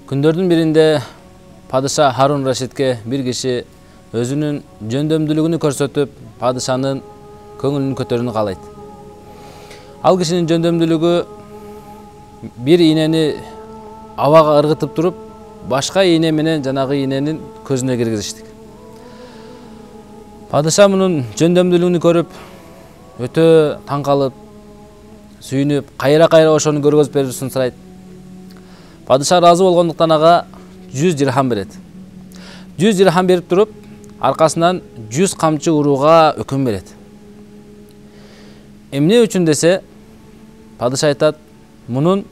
Күндөрдүн биринде падыша Харун Рашидке бир киши өзүнүн жөндөмдүүлүгүн көрсөтүп, падышанын көңүлүн көтөрүүнү каалайт. Ал кишинин жөндөмдүүлүгү бир ийнени абага ыргытып туруп, башка ийне менен жанагыийненин көзүнө киргизиштик. Падыша мунун жөндөмдүүлүгүн көрүп, өтө таң калып, сүйүнүп, кайра ошону көргөзүп берүүсүн сурайт. Падыша разы болгондуктан ага 100 дирхам берет. 100 дирхам берип туруп, аркасынан 100 камчы урууга өкүм берет. Эмне үчүн десе, падыша айтат, мунун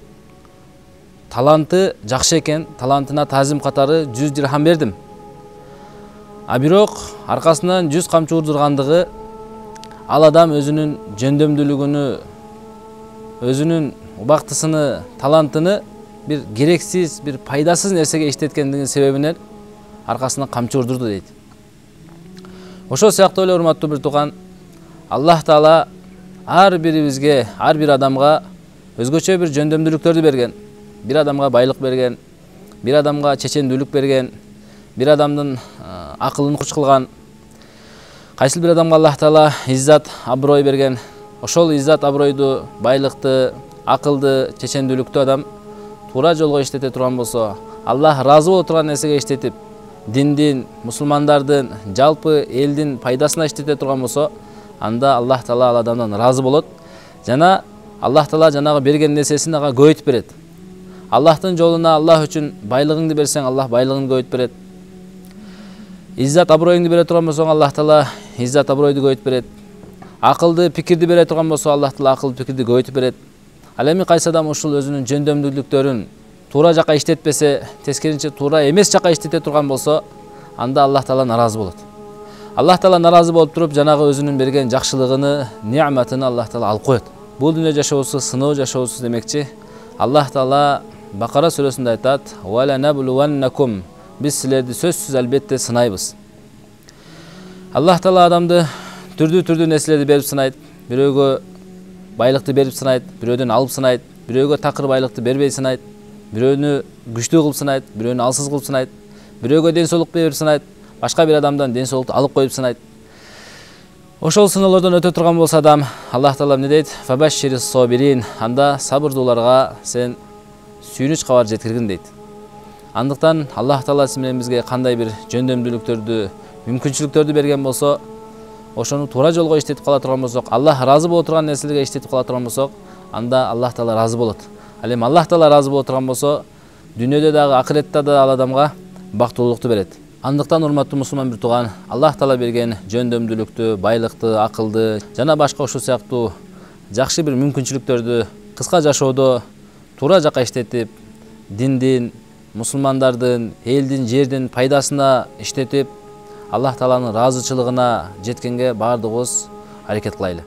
таланты жакшы экен, талантына таазим катары 100 дирхам бердим. А бирок аркасынан 100 камчы урдургандыгы ал адам өзүнүн жөндөмдүүлүгүнү, өзүнүн убактысыны, талантыны бир керексиз, бир пайдасыз нерсеге иштеткендигинин себебинен аркасынан камчы урдурду дейт. Ошол сыяктуу эле урматтуу бир тууган, Аллах Таала ар бирибизге, ар бир адамга өзгөчө бир жөндөмдүүлүктөрдү берген. Бир адамга байлык берген, бир адамга чечендүүлүк берген, бир адамдын акылын куч кылган. Кайсыл бир адамга Аллах Таала иззат, аброй берген. Ошол иззат, абройду, байлыкты, акылды, чечендүүлүктү адам туура жолго иштете турган болсо, Аллах разы боло турган нерсеге иштетип, диндин, мусулмандардын, жалпы элдин пайдасына иштете турган болсо, анда Аллах Таала ал адамдан разы болот. Жана Аллах Таала жанагы берген нерсесин ага көбөйтүп берет. Аллахтын жолуна Аллах үчүн байлыгыңды берсең, Аллах байлыгын көбөйтүп берет. Иззат, аброюңду бере турган болсоң, Аллах Таала иззат, абройду көбөйтүп берет. Акылды, пикирди бере турган болсо, Аллах Таала акылды, пикирди көбөйтүп берет. Ал эми кайсы адам ушул өзүнүн жөндөмдүүлүктөрүн туура жака иштетпесе, тескеринче туура эмес жака иштете турган болсо, анда Аллах Таала наразы болот. Аллах Таала наразы болуп туруп, жанагы өзүнүн берген жакшылыгыны, неаматын Аллах Таала алып коет. Бул дүйнө жашоосу сыноо жашоосу демекчи. Аллах Таала Бакара сүрөсүндө айтат: "Ва ла наблуаннакум", биз силерди сөзсүз албетте сынайбыз. Аллах Таала адамды түрдүү нерселерди берип сынайт. Бирөөгө байлыкты берип сынайт, бирөөдөн алып сынайт, бирөөгө такыр байлыкты бербей сынайт, бирөөнү күчтүү кылып сынайт, бирөөнү алсыз кылып сынайт, бирөөгө ден соолук берип сынайт, башка бир адамдан ден соолукту алып коюп сынайт. Ошол сыноолордон өтө турган болсо адам, Аллах Таала эмне дейт? "Фабашширис собирин", анда сабырдууларга сен сүйүнүч кабар жеткиргин дейт. Андыктан Аллах Таала сиз менен бизге кандай бир жөндөмдүүлүктөрдү, мүмкүнчүлүктөрдү берген болсо, ошону туура жолго иштетип кала турган болсок, Аллах разы боло турган нерселерге иштетип кала турган болсок, анда Аллах Таала разы болот. Ал эми Аллах Таала разы боло турган болсо, дүйнөдө дагы, акыретте да ал адамга бактылуулукту берет. Андыктан урматтуу мусулман бир тууган, Аллах Таала берген жөндөмдүүлүктү, байлыкты, акылды жана башка ушул сыяктуу жакшы бир мүмкүнчүлүктөрдү кыска жашоодо туура жака иштетип, диндин, мусулмандардын, элдин, жердин пайдасына иштетип, Аллах Тааланын ыраазычылыгына жеткенге баардыгыбыз аракет кылайлы.